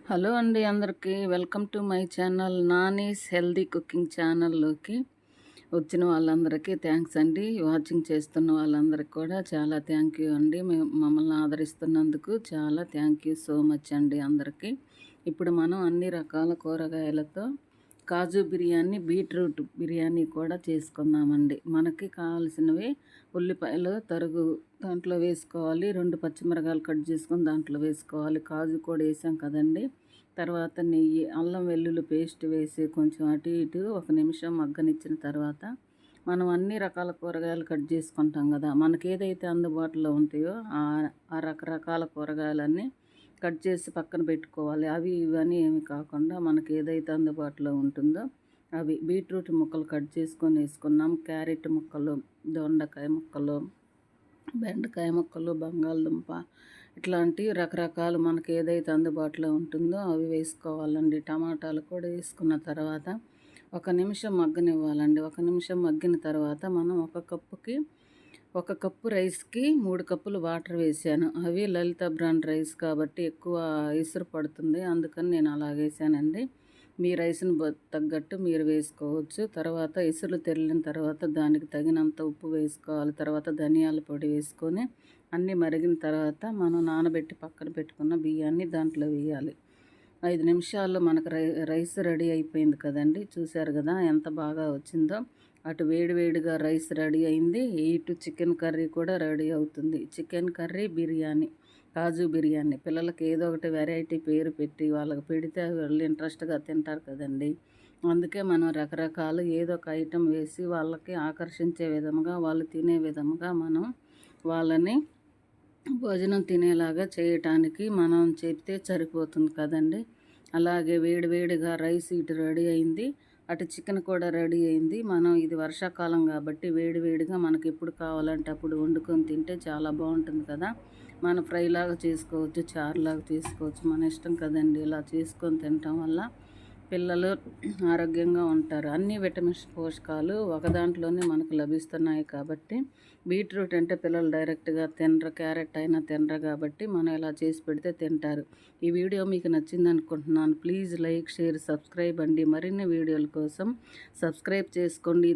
Hello అండి అందరికీ welcome to my channel Nani's healthy cooking ఛానల్లోకి వచ్చిన వాళ్ళందరికీ థ్యాంక్స్ అండి. వాచింగ్ చేస్తున్న వాళ్ళందరికీ కూడా చాలా థ్యాంక్ యూ అండి. మమ్మల్ని ఆదరిస్తున్నందుకు చాలా థ్యాంక్ యూ సో మచ్ అండి అందరికీ. ఇప్పుడు మనం అన్ని రకాల కూరగాయలతో కాజు బిర్యానీ, బీట్రూట్ బిర్యానీ కూడా చేసుకుందామండి. మనకి కావాల్సినవి ఉల్లిపాయలు తరుగు దాంట్లో వేసుకోవాలి, 2 పచ్చిమిరకాయలు కట్ చేసుకొని దాంట్లో వేసుకోవాలి, కాజు కూడా వేసాం కదండి. తర్వాత నెయ్యి, అల్లం వెల్లుల్లి పేస్ట్ వేసి కొంచెం అటు ఇటు 1 నిమిషం మగ్గనిచ్చిన తర్వాత మనం అన్ని రకాల కూరగాయలు కట్ చేసుకుంటాం కదా. మనకి ఏదైతే అందుబాటులో ఉంటాయో ఆ రకరకాల కూరగాయలన్నీ కట్ చేసి పక్కన పెట్టుకోవాలి. అవి ఇవన్నీ ఏమి కాకుండా మనకి ఏదైతే అందుబాటులో ఉంటుందో అవి బీట్రూట్ ముక్కలు కట్ చేసుకొని వేసుకున్నాం, క్యారెట్ ముక్కలు, దొండకాయ ముక్కలు, బెండకాయ ముక్కలు, బంగాళదుంప, ఇట్లాంటి రకరకాలు మనకి ఏదైతే అందుబాటులో ఉంటుందో అవి వేసుకోవాలండి. టమాటాలు కూడా వేసుకున్న తర్వాత 1 నిమిషం మగ్గనివ్వాలండి. 1 నిమిషం మగ్గిన తర్వాత మనం 1 కప్పు రైస్కి 3 కప్పులు వాటర్ వేసాను. అవి లలిత బ్రాండ్ రైస్ కాబట్టి ఎక్కువ ఇసురు పడుతుంది, అందుకని నేను అలా వేసానండి. మీ రైస్ని తగ్గట్టు మీరు వేసుకోవచ్చు. తర్వాత ఇసురు తెరిలిన తర్వాత దానికి తగినంత ఉప్పు వేసుకోవాలి. తర్వాత ధనియాల పొడి వేసుకొని అన్నీ మరిగిన తర్వాత మనం నానబెట్టి పక్కన పెట్టుకున్న బియ్యాన్ని దాంట్లో వేయాలి. 5 నిమిషాల్లో మనకు రైస్ రెడీ అయిపోయింది కదండి. చూశారు కదా ఎంత బాగా వచ్చిందో. అటు వేడివేడిగా రైస్ రెడీ అయింది, ఇటు చికెన్ కర్రీ కూడా రెడీ అవుతుంది. చికెన్ కర్రీ, బిర్యానీ, కాజు బిర్యానీ. పిల్లలకి ఏదో ఒకటి వెరైటీ పేరు పెట్టి వాళ్ళకి పెడితే వాళ్ళు ఇంట్రెస్ట్గా తింటారు కదండి. అందుకే మనం రకరకాలు ఏదో ఒక ఐటెం వేసి వాళ్ళకి ఆకర్షించే విధముగా, వాళ్ళు తినే విధముగా మనం వాళ్ళని భోజనం తినేలాగా చేయటానికి మనం చెప్తే సరిపోతుంది కదండి. అలాగే వేడివేడిగా రైస్ ఇటు రెడీ అయింది, అటు చికెన్ కూడా రెడీ అయింది. మనం ఇది వర్షాకాలం కాబట్టి వేడివేడిగా మనకి ఎప్పుడు కావాలంటే అప్పుడు వండుకొని తింటే చాలా బాగుంటుంది కదా. మనం ఫ్రైలాగా చేసుకోవచ్చు, చారులాగా చేసుకోవచ్చు, మన ఇష్టం కదండి. ఇలా చేసుకొని తినటం వల్ల పిల్లలు ఆరోగ్యంగా ఉంటారు. అన్ని విటమిన్స్, పోషకాలు ఒక దాంట్లోనే మనకు లభిస్తున్నాయి కాబట్టి. బీట్రూట్ అంటే పిల్లలు డైరెక్ట్గా తినరు, క్యారెట్ అయినా తినరు కాబట్టి మనం ఇలా చేసి పెడితే తింటారు. ఈ వీడియో మీకు నచ్చింది అనుకుంటున్నాను. ప్లీజ్ లైక్, షేర్, సబ్స్క్రైబ్ అండి. మరిన్ని వీడియోల కోసం సబ్స్క్రైబ్ చేసుకోండి.